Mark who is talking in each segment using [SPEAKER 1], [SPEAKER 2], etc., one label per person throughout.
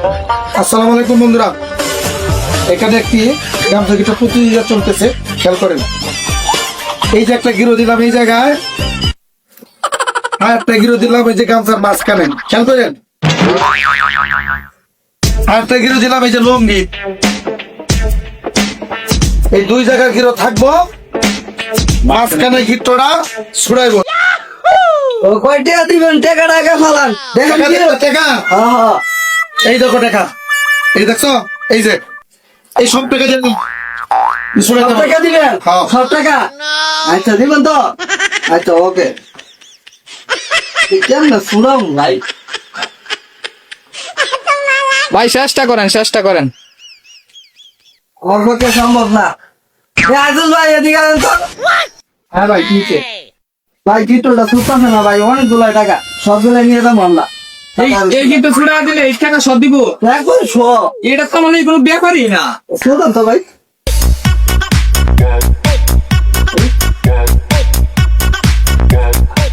[SPEAKER 1] আসসালামু আলাইকুম বন্ধুরা, এখানে একটি গামছা গিটা প্রতিযোগিতা চলতেছে, খেয়াল করেন। এই যে একটা গিরো দিলাম এই জায়গায়, আর একটা গিরো দিলাম এই যে গামছার মাঝখানে, খেয়াল করেন। আর একটা গিরো দিলাম এই যে লুঙ্গি। এই দুই জায়গার গিরো থাকবো, মাঝখানে গিট্টটা ছুড়াইবো।
[SPEAKER 2] ও কয় টাকা দিবেন? টাকা টাকা ফালান দেখেন কি?
[SPEAKER 1] টাকা এই দেখো, টাকা এই দেখছো, এই যে এই সব টাকা দিয়ে
[SPEAKER 2] সব টাকা দিবেন?
[SPEAKER 1] হ্যাঁ।
[SPEAKER 2] সব টাকা? আচ্ছা দিবেন তো? আচ্ছা ওকে। কেমন শুনাম ভাই?
[SPEAKER 3] ভাই চেষ্টা করেন।
[SPEAKER 2] ওর পক্ষে সম্ভব না। আসুন ভাই, এদিকে আসুন তো। হ্যাঁ ভাই ঠিক আছে ভাই, কিটোটা সুস্তাছে না ভাই, অনেকগুলো টাকা সবগুলো নিয়ে যাবো আমরা।
[SPEAKER 3] এই কিন্তু ছুড়া দিলে এই টাকা সব দিব।
[SPEAKER 2] একবার শো
[SPEAKER 3] এটা তো মানে কোনো ব্যাপারই না।
[SPEAKER 2] শুনুন তো ভাই।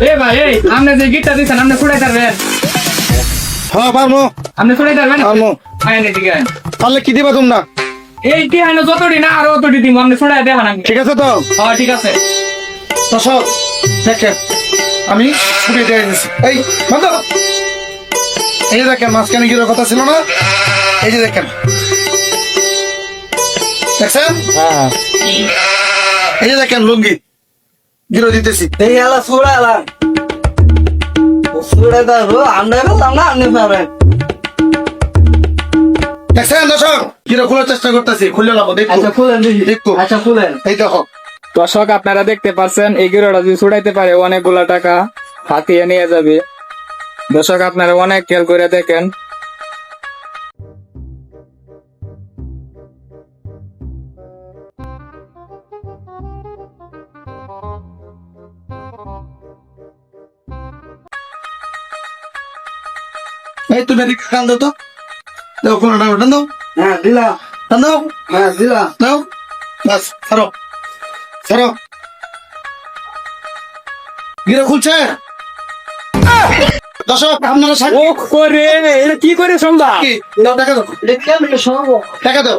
[SPEAKER 3] এ ভাই, এই আপনি যে গিটটা দিচ্ছেন আপনি ছুড়াই পারবেন?
[SPEAKER 1] হ্যাঁ পারবো।
[SPEAKER 3] আপনি ছুড়াই পারবেন?
[SPEAKER 1] পারবো।
[SPEAKER 3] হ্যাঁ এদিকে আয়।
[SPEAKER 1] তাহলে কি দিবা তোমরা?
[SPEAKER 3] এইটি হানো যতটি না আরো অতটি দিব, আপনি ছুড়াই দেখান আমি।
[SPEAKER 1] ঠিক আছে তো?
[SPEAKER 3] হ্যাঁ ঠিক আছে।
[SPEAKER 1] দর্শক দেখেন, আমি ছুটে দিয়ে গেছি। এই বন্ধ, এই যে দেখেন মাঝখানে গিয়ে কথা ছিল না, এই যে দেখেন, দেখছেন?
[SPEAKER 3] হ্যাঁ
[SPEAKER 1] এই যে দেখেন লুঙ্গি গিরো দিতেছি।
[SPEAKER 2] এই এলা সুড়া এলা সুড়া দাও, আমরা বললাম না আপনি পাবেন।
[SPEAKER 1] দেখছেন দর্শক, গিরো খোলার চেষ্টা করতেছি, খুলে নেবো, দেখো
[SPEAKER 2] আচ্ছা খুলেন দেখি।
[SPEAKER 1] দেখো।
[SPEAKER 2] আচ্ছা খুলেন।
[SPEAKER 1] এই দেখো,
[SPEAKER 3] দর্শক আপনারা দেখতে পাচ্ছেন এই গিরোটা যদি ছুড়াইতে পারে অনেকগুলা টাকা হাতিয়ে নিয়ে যাবে। দর্শক আপনারা অনেক খেয়াল করে দেখেন।
[SPEAKER 1] এই তুমি এদিকে কান দাও তো, দেখো কোনটা টান দাও,
[SPEAKER 2] হ্যাঁ দিলাম।
[SPEAKER 1] টান দাও,
[SPEAKER 2] হ্যাঁ দিলাম।
[SPEAKER 1] দাও, বাস ছাড়ো ছাড়ো। গিরো খুলছে। দর্শক আপনারা
[SPEAKER 3] ও করে এটা কি করে সম্ভব?
[SPEAKER 1] কি দাও, টাকা দাও,
[SPEAKER 2] এটা কেমন সম্ভব?
[SPEAKER 1] টাকা দাও।